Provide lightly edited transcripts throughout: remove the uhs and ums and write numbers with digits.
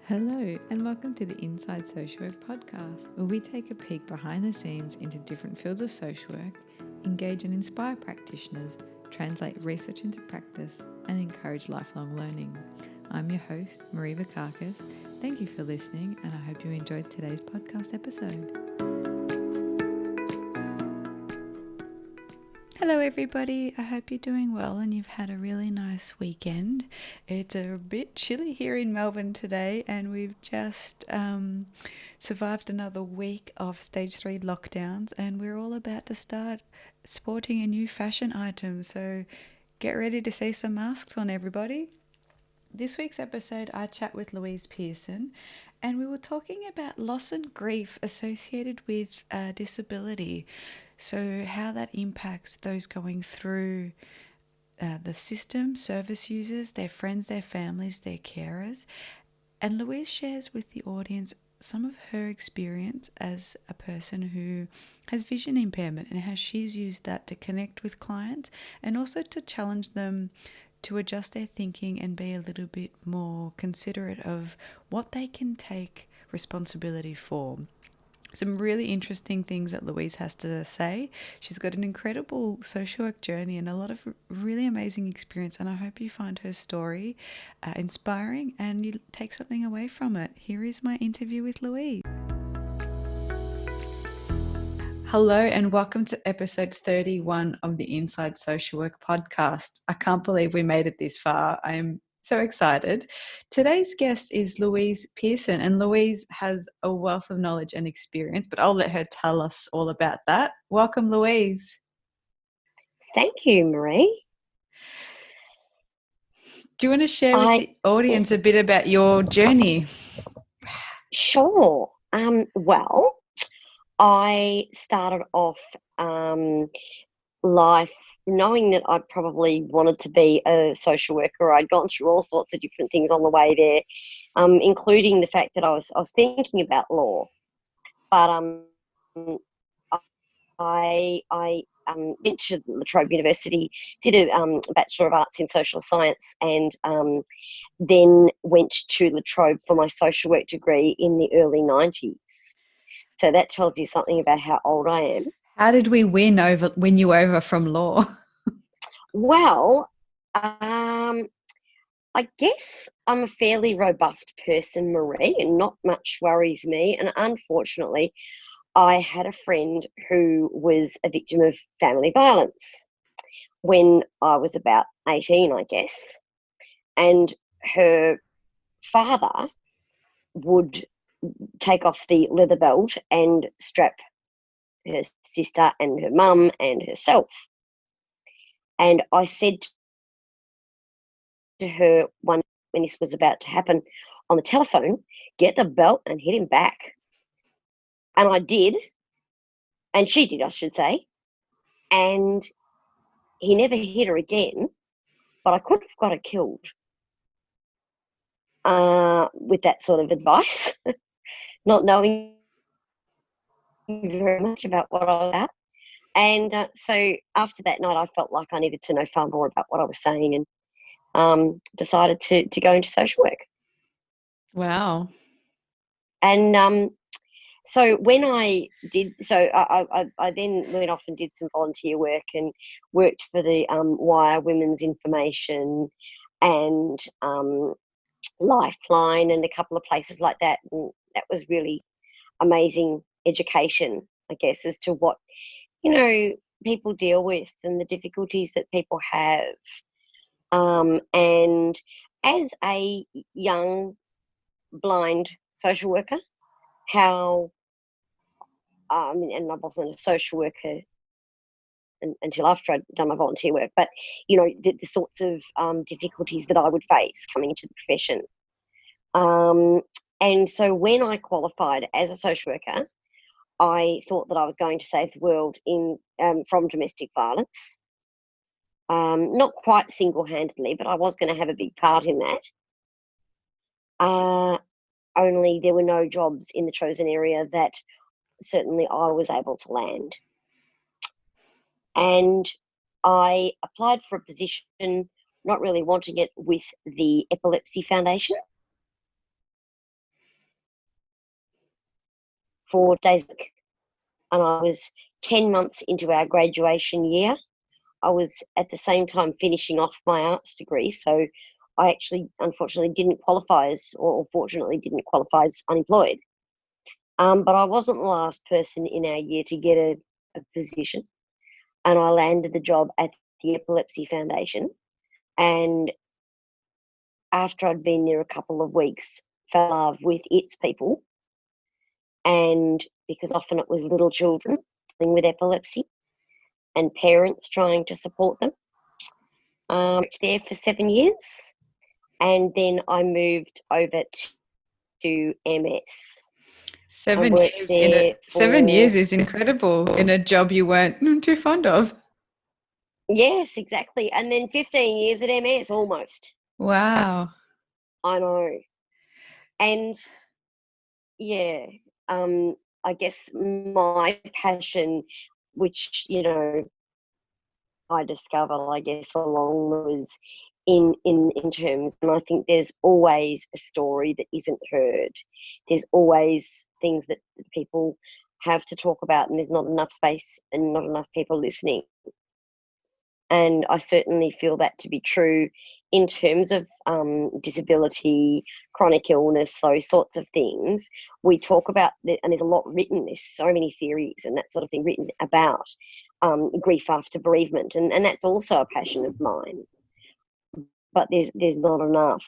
Hello, and welcome to the Inside Social Work podcast, where we take a peek behind the scenes into different fields of social work, engage and inspire practitioners, translate research into practice, and encourage lifelong learning. I'm your host, Marie Vakakis. Thank you for listening, and I hope you enjoyed today's podcast episode. Hello everybody, I hope you're doing well and you've had a really nice weekend. It's a bit chilly here in Melbourne today and we've just survived another week of stage 3 lockdowns and we're all about to start sporting a new fashion item, so get ready to see some masks on everybody. This week's episode, I chat with Louise Pearson, and we were talking about loss and grief associated with disability. So, how that impacts those going through the system, service users, their friends, their families, their carers. And Louise shares with the audience some of her experience as a person who has vision impairment and how she's used that to connect with clients and also to challenge them to adjust their thinking and be a little bit more considerate of what they can take responsibility for. Some really interesting things that Louise has to say. She's got an incredible social work journey and a lot of really amazing experience, and I hope you find her story inspiring and you take something away from it. Here is my interview with Louise. Hello and welcome to episode 31 of the Inside Social Work podcast. I can't believe we made it this far. I'm so excited. Today's guest is Louise Pearson, and Louise has a wealth of knowledge and experience, but I'll let her tell us all about that. Welcome, Louise. Thank you, Marie. Do you want to share with the audience a bit about your journey? Sure. Well, I started off life knowing that I probably wanted to be a social worker. I'd gone through all sorts of different things on the way there, including the fact that I was thinking about law. But I went to La Trobe University, did a Bachelor of Arts in Social Science, and then went to La Trobe for my social work degree in the early 90s. So that tells you something about how old I am. How did we win you over from law? Well, I guess I'm a fairly robust person, Marie, and not much worries me. And unfortunately, I had a friend who was a victim of family violence when I was about 18, I guess. And her father would take off the leather belt and strap her sister and her mum and herself. And I said to her when this was about to happen on the telephone, get the belt and hit him back. And I did. And she did, I should say. And he never hit her again, but I could have got her killed with that sort of advice, not knowing very much about what I was about. And so after that night, I felt like I needed to know far more about what I was saying and decided to go into social work. Wow. And so when I did, I then went off and did some volunteer work and worked for the Wire Women's Information and Lifeline and a couple of places like that. And that was really amazing education, I guess, as to what, people deal with and the difficulties that people have. And as a young blind social worker, how and I wasn't a social worker until after I'd done my volunteer work, but the sorts of difficulties that I would face coming into the profession. And so when I qualified as a social worker, I thought that I was going to save the world from domestic violence. Not quite single-handedly, but I was going to have a big part in that. Only there were no jobs in the chosen area that certainly I was able to land. And I applied for a position, not really wanting it, with the Epilepsy Foundation. 4 days a week. And I was 10 months into our graduation year. I was at the same time finishing off my arts degree. So I actually, unfortunately, didn't qualify as, or fortunately, didn't qualify as unemployed. But I wasn't the last person in our year to get a position. And I landed the job at the Epilepsy Foundation. And after I'd been there a couple of weeks, fell in love with its people. And because often it was little children dealing with epilepsy and parents trying to support them. Worked there for 7 years, and then I moved over to MS. And worked there 7 years for, is incredible in a job you weren't too fond of. yes, exactly. And then 15 years at MS almost. Wow. I know. And yeah, I guess my passion, which, I discovered, I guess, along was in terms, and I think there's always a story that isn't heard. There's always things that people have to talk about, and there's not enough space and not enough people listening. And I certainly feel that to be true in terms of disability, chronic illness, those sorts of things. We talk about, and there's a lot written, there's so many theories and that sort of thing written about grief after bereavement. And that's also a passion of mine. But there's not enough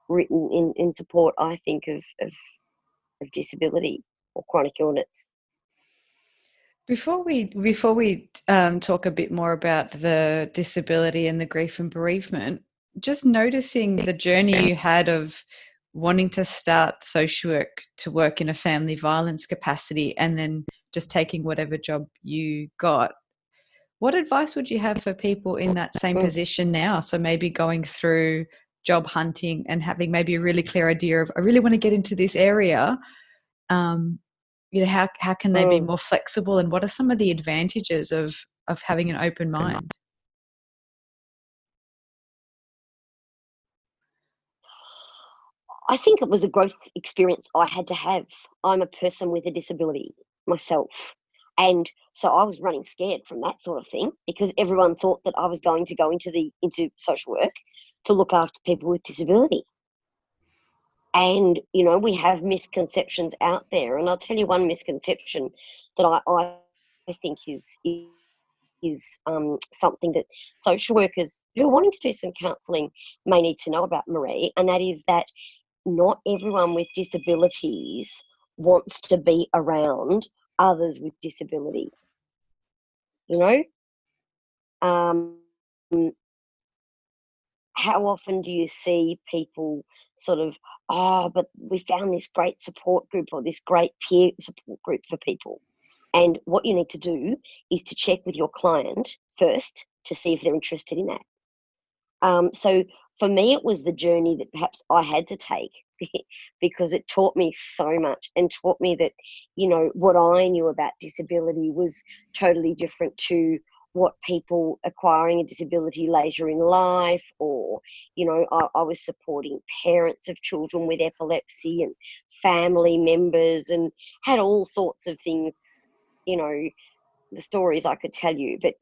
written in support, I think, of disability or chronic illness. Before we talk a bit more about the disability and the grief and bereavement, just noticing the journey you had of wanting to start social work to work in a family violence capacity and then just taking whatever job you got. What advice would you have for people in that same Mm. position now? So maybe going through job hunting and having maybe a really clear idea of, I really want to get into this area. Um, how can they be Mm. more flexible, and what are some of the advantages of having an open mind? I think it was a growth experience I had to have. I'm a person with a disability myself. And so I was running scared from that sort of thing because everyone thought that I was going to go into social work to look after people with disability. And, we have misconceptions out there. And I'll tell you one misconception that I think is something that social workers who are wanting to do some counselling may need to know about, Marie, and that is that not everyone with disabilities wants to be around others with disability. You know, um, how often do you see people sort of, oh, but we found this great support group or this great peer support group for people? And what you need to do is to check with your client first to see if they're interested in that. So for me, it was the journey that perhaps I had to take because it taught me so much and taught me that, what I knew about disability was totally different to what people acquiring a disability later in life, or, I was supporting parents of children with epilepsy and family members and had all sorts of things, you know, the stories I could tell you, but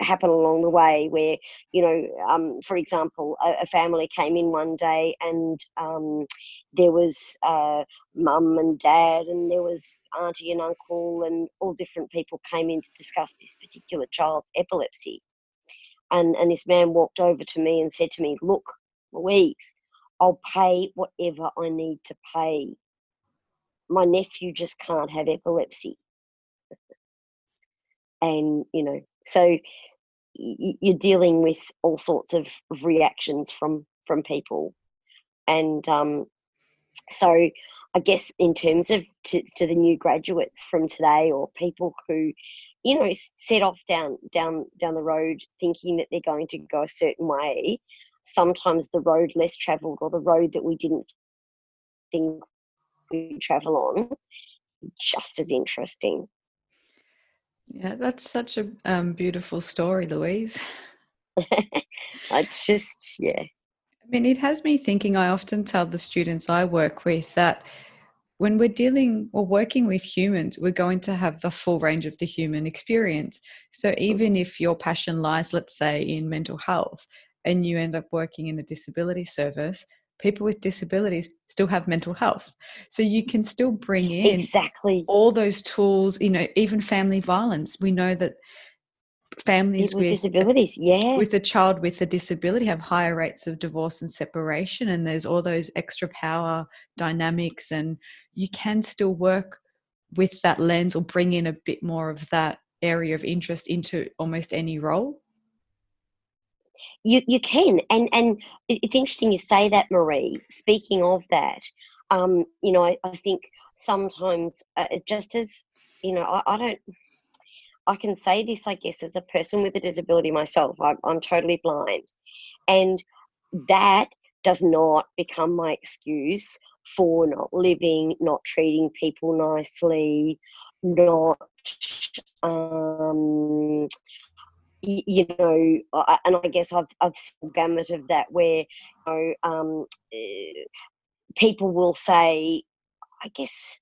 happen along the way where for example, a family came in one day and there was mum and dad and there was auntie and uncle and all different people came in to discuss this particular child's epilepsy, and this man walked over to me and said to me, "Look, Louise, I'll pay whatever I need to pay. My nephew just can't have epilepsy." And so you're dealing with all sorts of reactions from people, and so I guess in terms of to the new graduates from today, or people who set off down the road thinking that they're going to go a certain way, sometimes the road less traveled or the road that we didn't think we'd travel on, just as interesting. Yeah, that's such a beautiful story, Louise. It's just, yeah. I mean, it has me thinking. I often tell the students I work with that when we're dealing or working with humans, we're going to have the full range of the human experience. So even if your passion lies, let's say, in mental health, and you end up working in a disability service, people with disabilities still have mental health. So you can still bring in Exactly. all those tools, even family violence. We know that families People with disabilities, yeah. with a child with a disability have higher rates of divorce and separation, and there's all those extra power dynamics, and you can still work with that lens or bring in a bit more of that area of interest into almost any role. You can, and it's interesting you say that, Marie. Speaking of that, I think sometimes just as I don't. I can say this, I guess, as a person with a disability myself. I'm totally blind, and that does not become my excuse for not living, not treating people nicely, not um, and I guess I've seen a gamut of that where people will say, I guess,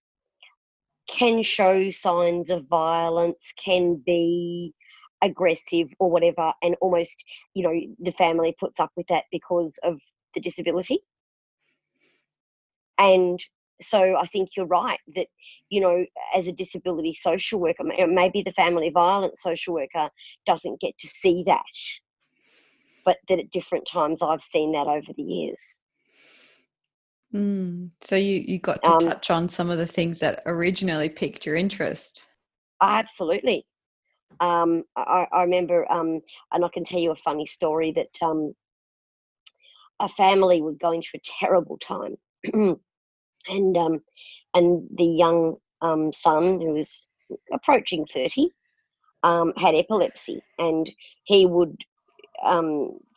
can show signs of violence, can be aggressive or whatever, and almost the family puts up with that because of the disability. And so I think you're right that, as a disability social worker, maybe the family violence social worker doesn't get to see that, but that at different times I've seen that over the years. So you got to touch on some of the things that originally piqued your interest. Absolutely. I remember, and I can tell you a funny story that a family were going through a terrible time, and the young son, who was approaching 30, had epilepsy, and he would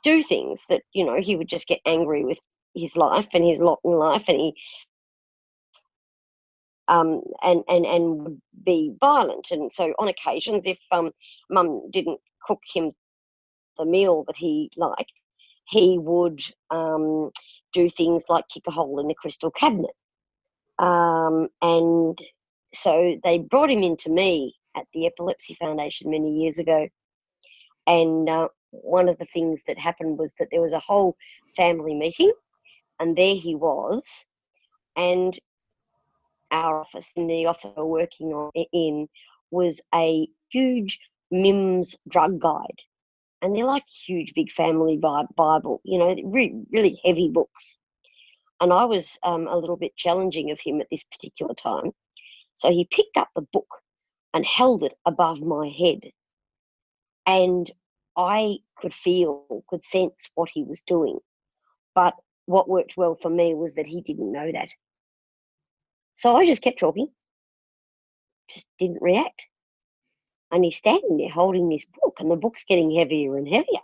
do things that he would just get angry with his life and his lot in life, and he and would be violent. And so on occasions, if mum didn't cook him the meal that he liked, he would do things like kick a hole in the crystal cabinet. And so they brought him into me at the Epilepsy Foundation many years ago. And one of the things that happened was that there was a whole family meeting, and there he was. And our office, in the office we're working in, was a huge MIMS drug guide. And they're like huge, big family Bible, really heavy books. And I was a little bit challenging of him at this particular time. So he picked up the book and held it above my head. And I could sense what he was doing. But what worked well for me was that he didn't know that. So I just kept talking, just didn't react. And he's standing there holding this book, and the book's getting heavier and heavier.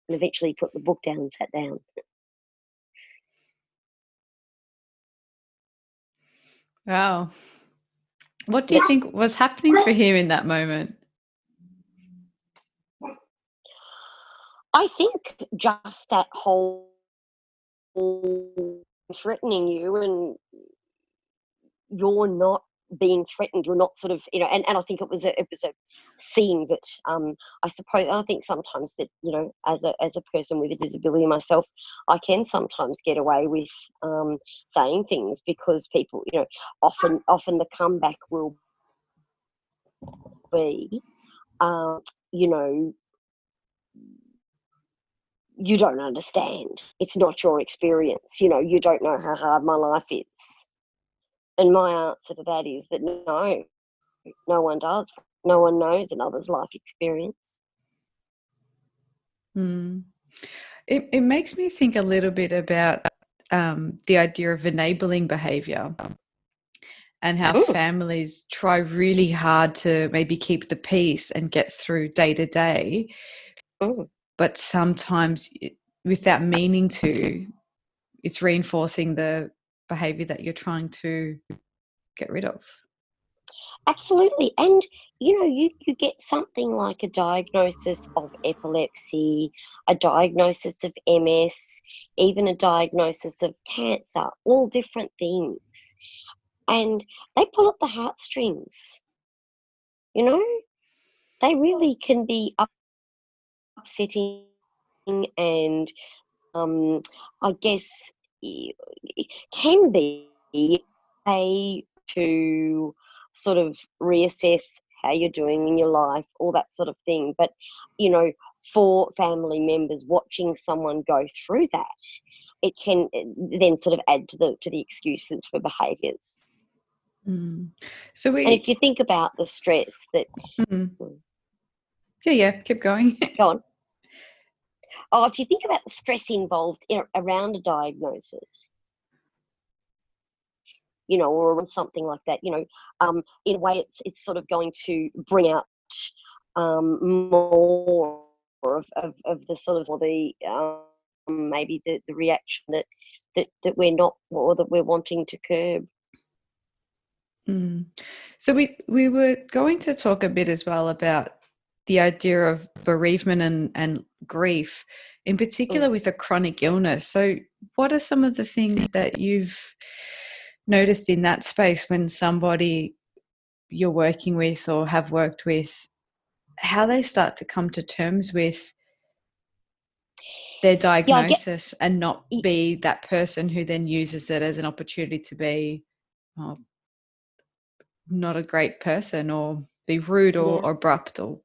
And eventually he put the book down and sat down. Wow. What do you think was happening for him in that moment? I think just that whole threatening you, and you're not being threatened, you're not sort of, and I think it was a seeing that, I think sometimes that, as a person with a disability myself, I can sometimes get away with saying things because people, often the comeback will be, you don't understand. It's not your experience. You don't know how hard my life is. And my answer to that is that no one does. No one knows another's life experience. It makes me think a little bit about the idea of enabling behavior and how families try really hard to maybe keep the peace and get through day to day. But sometimes without meaning to, it's reinforcing the behavior that you're trying to get rid of. Absolutely. And, you get something like a diagnosis of epilepsy, a diagnosis of MS, even a diagnosis of cancer, all different things. And they pull at the heartstrings, you know? They really can be upsetting and, I guess, y- can be a to sort of reassess how you're doing in your life, all that sort of thing. But, you know, for family members watching someone go through that, it can then sort of add to the excuses for behaviours. Mm. So And if we, you think about the stress that, mm, mm, yeah, keep going. go on. Oh, if you think about the stress involved around a diagnosis, or around something like that, in a way, it's sort of going to bring out more of the sort of, or the maybe the reaction that we're not, or that we're wanting to curb. Mm. So we were going to talk a bit as well about the idea of bereavement and grief, in particular Mm. with a chronic illness. So what are some of the things that you've noticed in that space when somebody you're working with or have worked with, how they start to come to terms with their Yeah, I get. diagnosis and not be that person who then uses it as an opportunity to be oh, not a great person or be rude or Yeah, abrupt or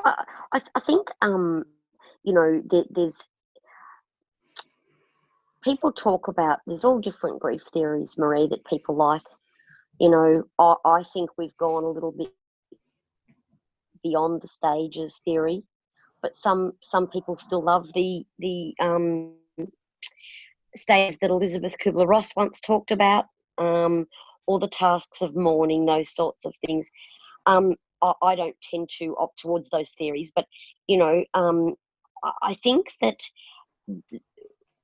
I think there's people talk about, there's all different grief theories, Marie, that people like. I think we've gone a little bit beyond the stages theory, but some people still love the stages that Elizabeth Kubler-Ross once talked about, um, or the tasks of mourning, those sorts of things. I don't tend to opt towards those theories, but I think that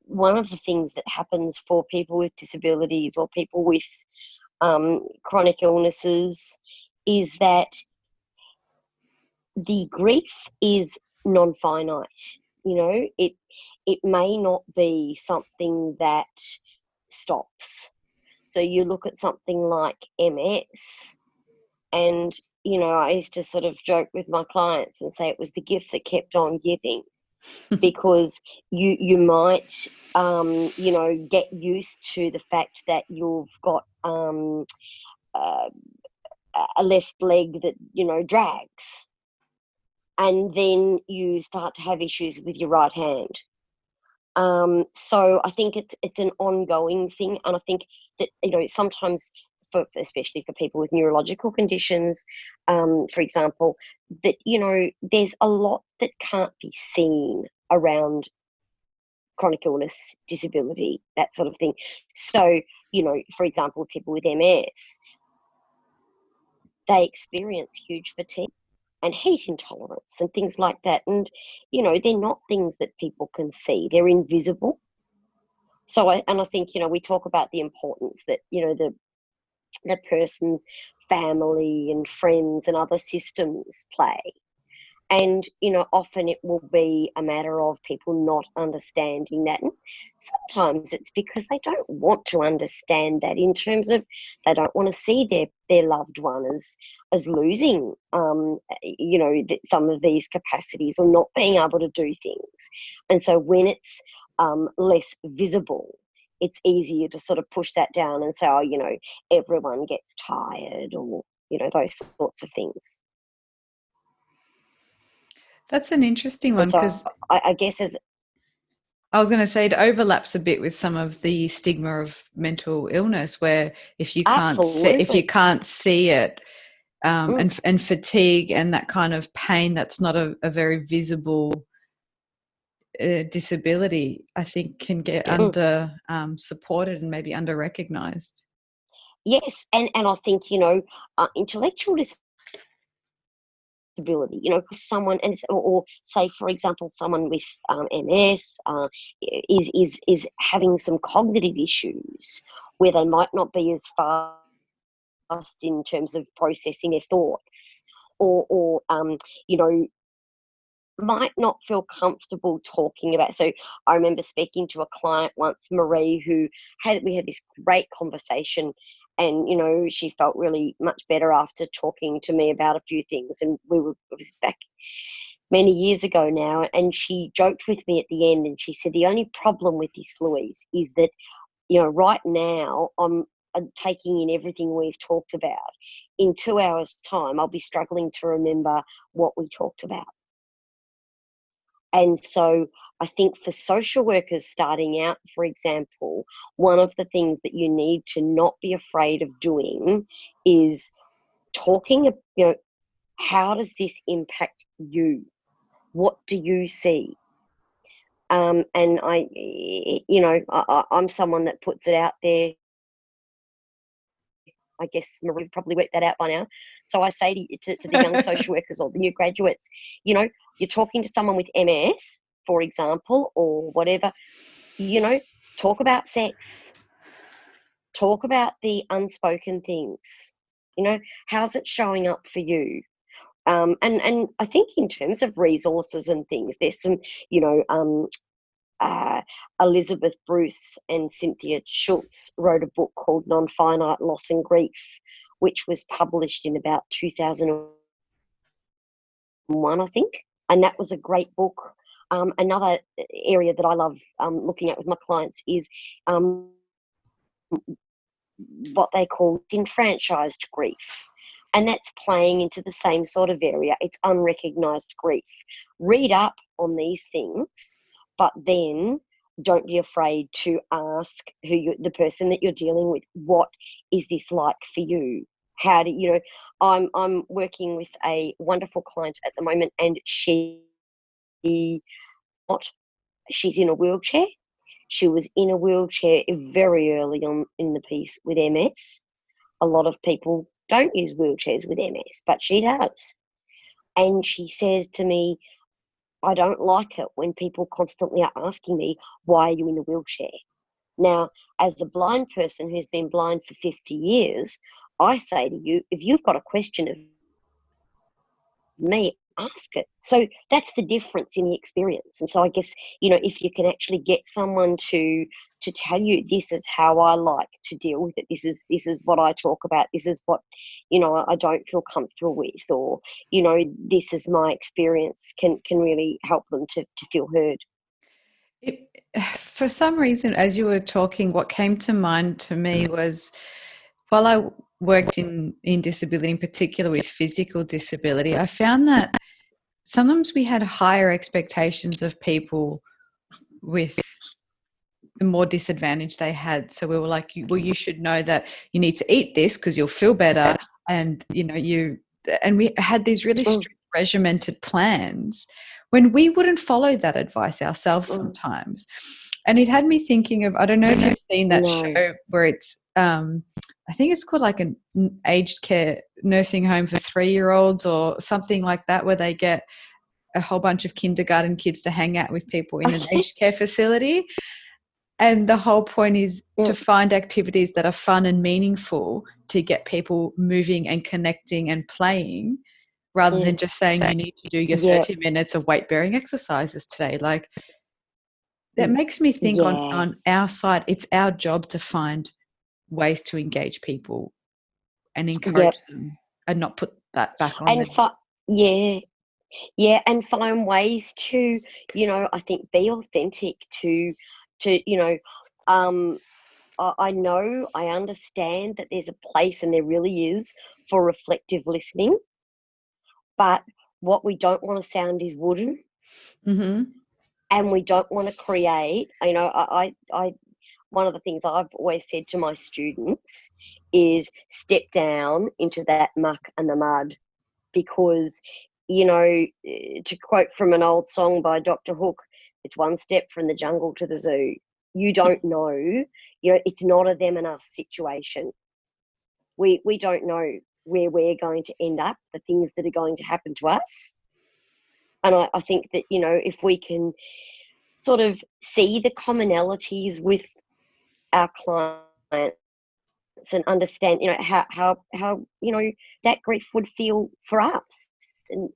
one of the things that happens for people with disabilities or people with chronic illnesses is that the grief is non-finite. It may not be something that stops. So you look at something like MS, and I used to sort of joke with my clients and say it was the gift that kept on giving, because you might get used to the fact that you've got uh, a left leg that drags, and then you start to have issues with your right hand. So I think it's an ongoing thing, and I think that sometimes, especially for people with neurological conditions, for example, that there's a lot that can't be seen around chronic illness, disability, that sort of thing. So for example, people with MS, they experience huge fatigue and heat intolerance and things like that. And, they're not things that people can see, they're invisible. So, I think, we talk about the importance that, the person's family and friends and other systems play. And, often it will be a matter of people not understanding that. And sometimes it's because they don't want to understand that, in terms of they don't want to see their loved one as losing, some of these capacities or not being able to do things. And so when it's less visible, it's easier to sort of push that down and say, oh, everyone gets tired, or, those sorts of things. that's an interesting And one so because I guess as I was going to say it overlaps a bit with some of the stigma of mental illness, where if you absolutely. can't see it, Mm, and fatigue and that kind of pain, that's not a very visible disability, I think can get mm. under supported and maybe under recognized. Yes, and I think intellectual disability, someone, and or say for example someone with MS is having some cognitive issues where they might not be as fast in terms of processing their thoughts, or you know, might not feel comfortable talking about. So I remember speaking to a client once, Marie, who we had this great conversation, and you know, she felt really much better after talking to me about a few things. And it was back many years ago now, and she joked with me at the end, and she said, the only problem with this, Louise, is that, you know, right now I'm taking in everything we've talked about. In 2 hours' time, I'll be struggling to remember what we talked about. And so I think for social workers starting out, for example, one of the things that you need to not be afraid of doing is talking, you know, how does this impact you? What do you see? And I'm someone that puts it out there. I guess Marie probably worked that out by now. So I say to the young social workers or the new graduates, you know, you're talking to someone with MS, for example, or whatever, you know, talk about sex, talk about the unspoken things, you know, how's it showing up for you? And I think in terms of resources and things, there's some, you know, Elizabeth Bruce and Cynthia Schultz wrote a book called Non-Finite Loss and Grief, which was published in about 2001, I think. And that was a great book. Another area that I love looking at with my clients is what they call disenfranchised grief. And that's playing into the same sort of area. It's unrecognised grief. Read up on these things, but then don't be afraid to ask the person that you're dealing with, what is this like for you? How do you know? I'm working with a wonderful client at the moment, and she's in a wheelchair. She was in a wheelchair very early on in the piece with MS. A lot of people don't use wheelchairs with MS, but she does. And she says to me, I don't like it when people constantly are asking me, why are you in a wheelchair? Now, as a blind person who's been blind for 50 years, I say to you, if you've got a question of me, ask it. So that's the difference in the experience. And so I guess, you know, if you can actually get someone to tell you, this is how I like to deal with it, this is what I talk about, this is what, you know, I don't feel comfortable with, or, you know, this is my experience, can really help them to feel heard. It, for some reason, as you were talking, what came to mind to me was, while I worked in disability, in particular with physical disability, I found that sometimes we had higher expectations of people with the more disadvantage they had. So we were like, well, you should know that you need to eat this because you'll feel better. And, you know, and we had these really strict regimented plans when we wouldn't follow that advice ourselves sometimes. And it had me thinking of, I don't know if you've seen that show where it's, I think it's called like an aged care nursing home for 3-year-olds or something like that, where they get a whole bunch of kindergarten kids to hang out with people in an aged care facility. And the whole point is to find activities that are fun and meaningful to get people moving and connecting and playing, rather than just saying you need to do your 30 minutes of weight-bearing exercises today. Like, that makes me think on our side, it's our job to find ways to engage people and encourage them and not put that back on them. And find ways to, you know, I think be authentic to you know, I know, I understand that there's a place, and there really is, for reflective listening, but what we don't want to sound is wooden. Mm-hmm. And we don't want to create, you know, I one of the things I've always said to my students is step down into that muck and the mud, because, you know, to quote from an old song by Dr. Hook, it's one step from the jungle to the zoo. You don't know, you know, it's not a them and us situation. We don't know where we're going to end up, the things that are going to happen to us. And I think that, you know, if we can sort of see the commonalities with our clients, and understand, how that grief would feel for us, and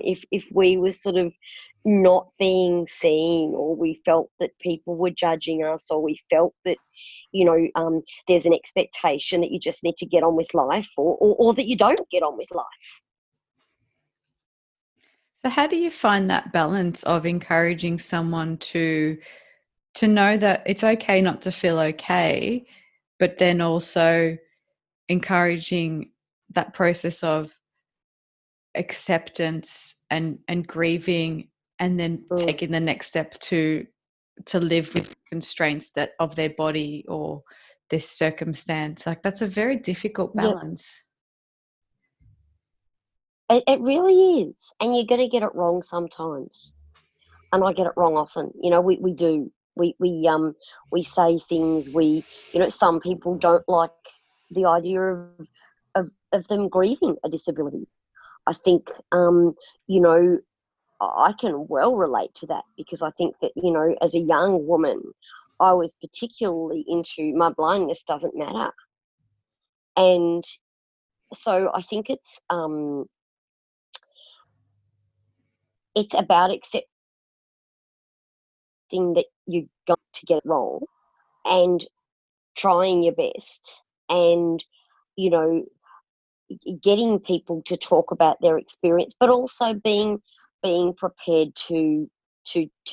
if we were sort of not being seen, or we felt that people were judging us, or we felt that there's an expectation that you just need to get on with life, or that you don't get on with life. So how do you find that balance of encouraging someone to know that it's okay not to feel okay, but then also encouraging that process of acceptance and grieving, and then Mm. taking the next step to live with constraints that of their body or this circumstance? Like, that's a very difficult Yep, balance. it really is, and you're going to get it wrong sometimes, and I get it wrong often. We do. We say things. Some people don't like the idea of them grieving a disability. I think, I can well relate to that, because I think that, as a young woman, I was particularly into my blindness doesn't matter. And so I think it's about accepting that you're going to get it wrong, and trying your best, and, you know, getting people to talk about their experience, but also being prepared to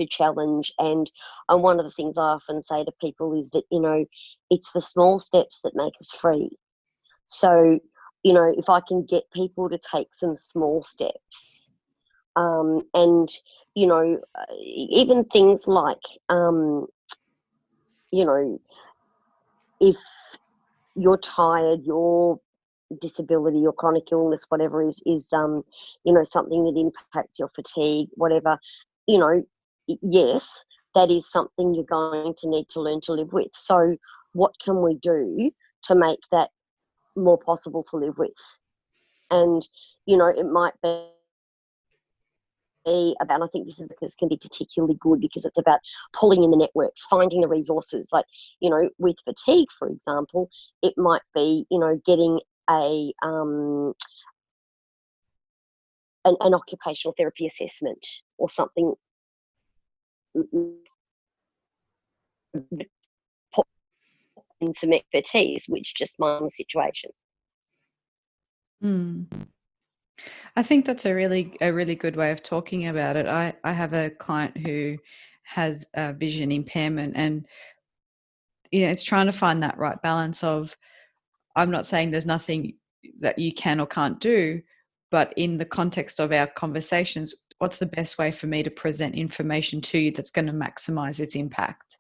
challenge. And one of the things I often say to people is that, it's the small steps that make us free. So, if I can get people to take some small steps, and even things like, you know if you're tired, your disability or chronic illness, whatever is something that impacts your fatigue, whatever, you know, yes, that is something you're going to need to learn to live with. So what can we do to make that more possible to live with? And, it might be about, I think this is because can be particularly good because it's about pulling in the networks, finding the resources. Like, with fatigue, for example, it might be, getting a an occupational therapy assessment or something, put in some expertise, which just might the situation. Mm. I think that's a really good way of talking about it. I have a client who has a vision impairment, and it's trying to find that right balance of, I'm not saying there's nothing that you can or can't do, but in the context of our conversations, what's the best way for me to present information to you that's going to maximize its impact?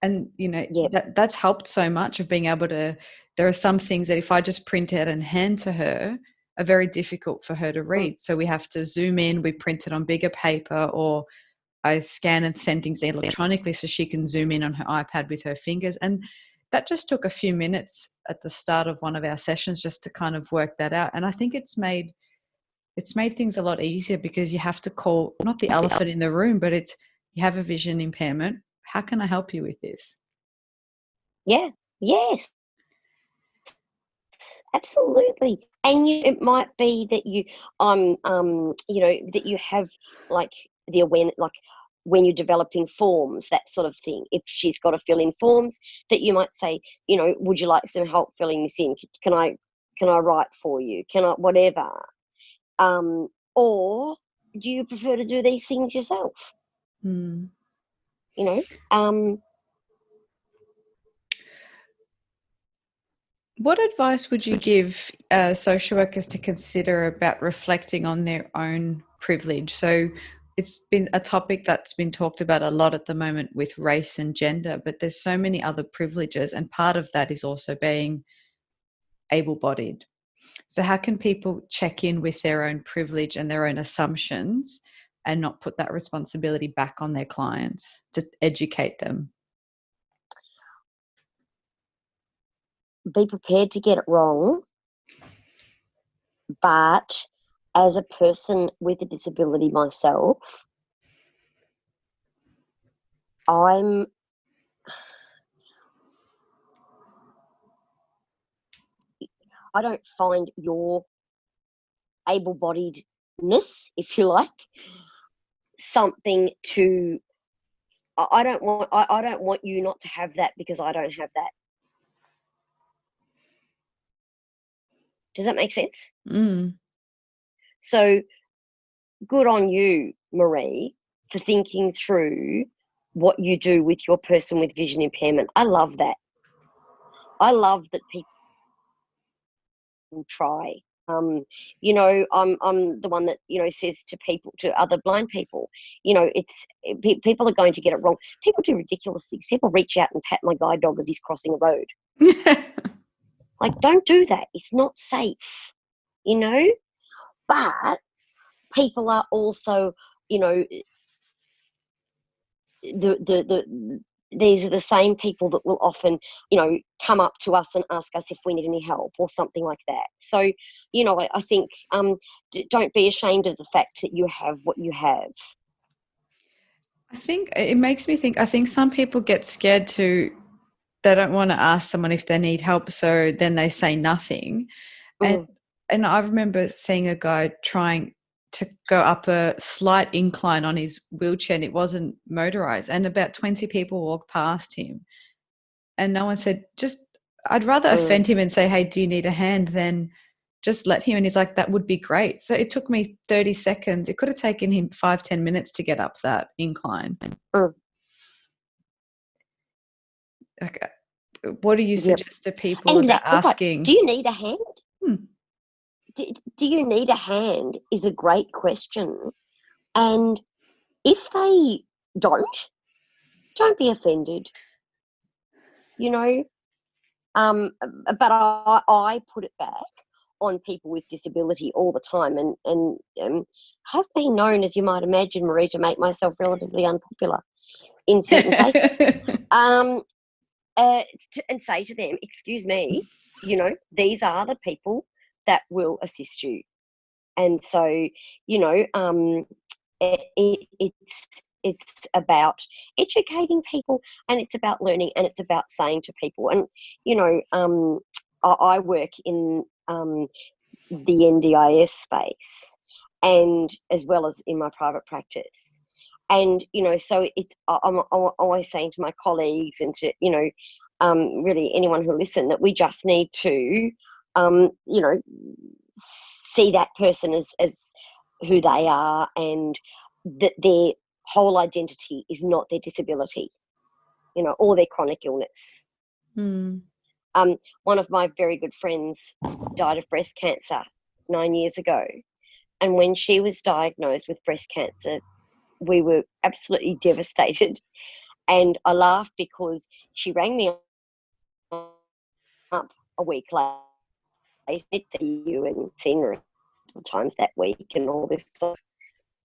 And Yep. that's helped so much of being able to, there are some things that if I just print out and hand to her are very difficult for her to Mm. read. So we have to zoom in, we print it on bigger paper, or I scan and send things electronically so she can zoom in on her iPad with her fingers. And that just took a few minutes at the start of one of our sessions just to kind of work that out. And I think it's made things a lot easier, because you have to call not the elephant in the room, but it's, you have a vision impairment. How can I help you with this? Yeah. Yes. Absolutely. And it might be that that you have, like, the awareness, like when you're developing forms, that sort of thing. If she's got to fill in forms, that you might say, would you like some help filling this in? Can I write for you? Can I, whatever? Or do you prefer to do these things yourself? Hmm. You know, um, What advice would you give social workers to consider about reflecting on their own privilege? So it's been a topic that's been talked about a lot at the moment with race and gender, but there's so many other privileges, and part of that is also being able-bodied. So how can people check in with their own privilege and their own assumptions and not put that responsibility back on their clients to educate them? be prepared to get it wrong, but as a person with a disability myself, I'm I don't find your able-bodiedness, if you like, something to. I don't want you not to have that because I don't have that. Does that make sense? So good on you, Marie, for thinking through what you do with your person with vision impairment. I love that. I love that people try. You know, I'm the one that, you know, says to people, to other blind people, you know, people are going to get it wrong. People do ridiculous things. People reach out and pat my guide dog as he's crossing a road. Like, don't do that. It's not safe, you know. But people are also, you know, these are the same people that will often, you know, come up to us and ask us if we need any help or something like that. So, you know, I think don't be ashamed of the fact that you have what you have. I think it makes me think, I think some people get scared they don't want to ask someone if they need help, so then they say nothing. Mm. And I remember seeing a guy trying to go up a slight incline on his wheelchair, and it wasn't motorized, and about 20 people walked past him, and no one said, I'd rather offend him and say, hey, do you need a hand, than just let him. And he's like, that would be great. So it took me 30 seconds. It could have taken him 5-10 minutes to get up that incline. Like, what do you suggest to people about asking? Right. Do you need a hand? Do you need a hand is a great question. And if they don't be offended, you know. But I put it back on people with disability all the time, and have been known, as you might imagine, Marie, to make myself relatively unpopular in certain cases. And say to them, excuse me, you know, these are the people that will assist you. And so, you know, it's about educating people, and it's about learning, and it's about saying to people. And, you know, I work in the NDIS space, and as well as in my private practice. And, you know, so I'm always saying to my colleagues and to, you know, really anyone who listen, that we just need to, you know, see that person as who they are, and that their whole identity is not their disability, you know, or their chronic illness. One of my very good friends died of breast cancer 9 years ago. And when she was diagnosed with breast cancer, we were absolutely devastated. And I laughed because she rang me up a week later, to see you, and seen her times that week and all this stuff.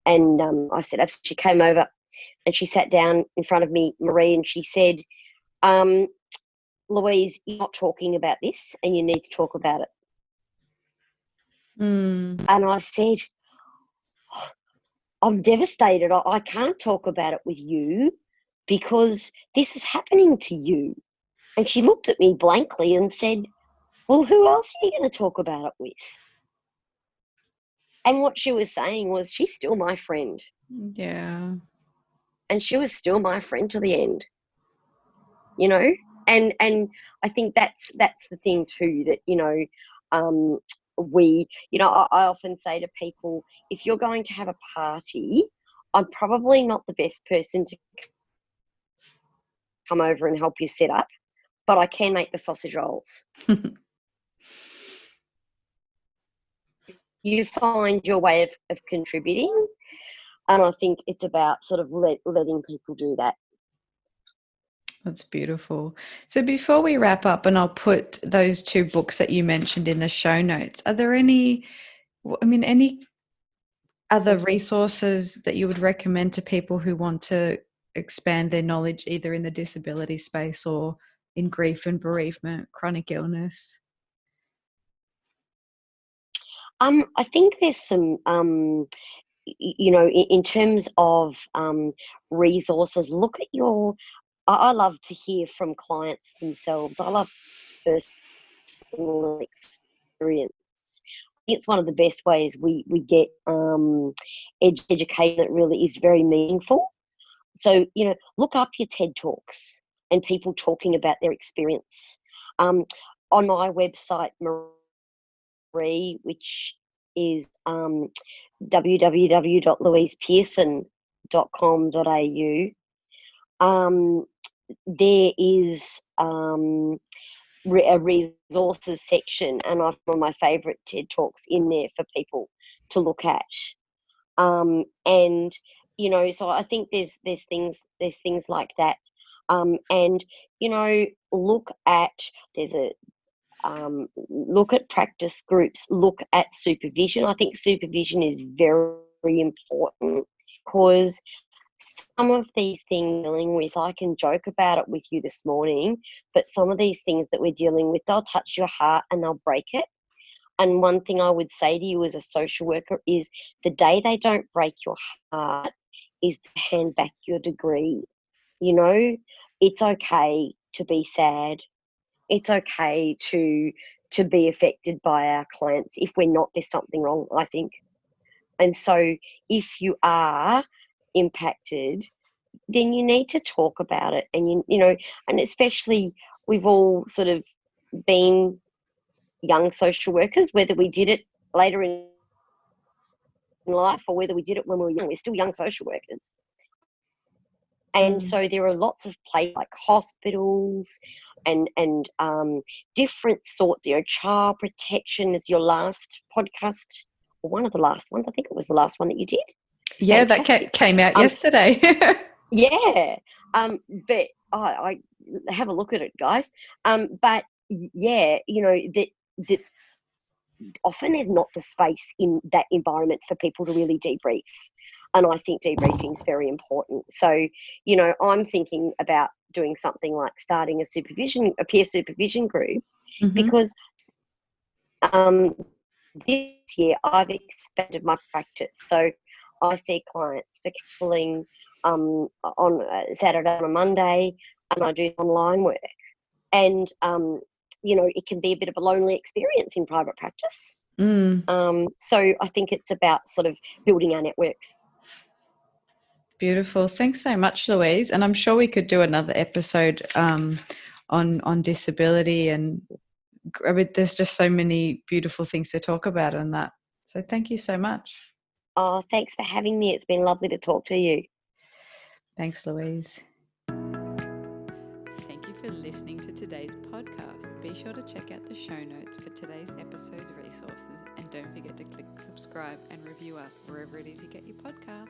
And I said, she came over and she sat down in front of me, Marie, and she said, Louise, you're not talking about this, and you need to talk about it. And I said, I'm devastated. I can't talk about it with you because this is happening to you. And she looked at me blankly and said, well, who else are you going to talk about it with? And what she was saying was, she's still my friend. Yeah. And she was still my friend to the end, you know? And I think that's the thing too, that, you know, we, you know, I often say to people, if you're going to have a party, I'm probably not the best person to come over and help you set up, but I can make the sausage rolls. You find your way of contributing, and I think it's about sort of letting people do that. That's beautiful. So before we wrap up, and I'll put those 2 books that you mentioned in the show notes, are there any other resources that you would recommend to people who want to expand their knowledge, either in the disability space or in grief and bereavement, chronic illness? I think there's some, you know, in terms of resources, look at your, I love to hear from clients themselves. I love personal experience. I think it's one of the best ways we get education that really is very meaningful. So, look up your TED Talks and people talking about their experience. On my website, Marie, which is www.louisepearson.com.au, there is a resources section, and I've one of my favourite TED Talks in there for people to look at. And so I think there's things like that. And look at look at practice groups, look at supervision. I think supervision is very important because some of these things dealing with, I can joke about it with you this morning, but some of these things that we're dealing with, they'll touch your heart and they'll break it. And one thing I would say to you as a social worker is the day they don't break your heart is to hand back your degree. It's okay to be sad. It's okay to be affected by our clients. If we're not, there's something wrong, I think. And so if you are impacted, then you need to talk about it. And, and especially we've all sort of been young social workers, whether we did it later in life or whether we did it when we were young, we're still young social workers. And so there are lots of places like hospitals and different sorts, child protection is your last podcast, or one of the last ones. I think it was the last one that you did. Yeah, Fantastic. that came out yesterday. Yeah. But I have a look at it, guys. But yeah, that often there's not the space in that environment for people to really debrief. And I think debriefing is very important. So, I'm thinking about doing something like starting a peer supervision group, because this year I've expanded my practice. So I see clients for counselling on a Saturday and a Monday, and I do online work. And, it can be a bit of a lonely experience in private practice. So I think it's about sort of building our networks. Beautiful. Thanks so much, Louise. And I'm sure we could do another episode on disability, and there's just so many beautiful things to talk about on that. So thank you so much. Oh, thanks for having me. It's been lovely to talk to you. Thanks, Louise. Thank you for listening to today's podcast. Be sure to check out the show notes for today's episode's resources, and don't forget to click subscribe and review us wherever it is you get your podcast.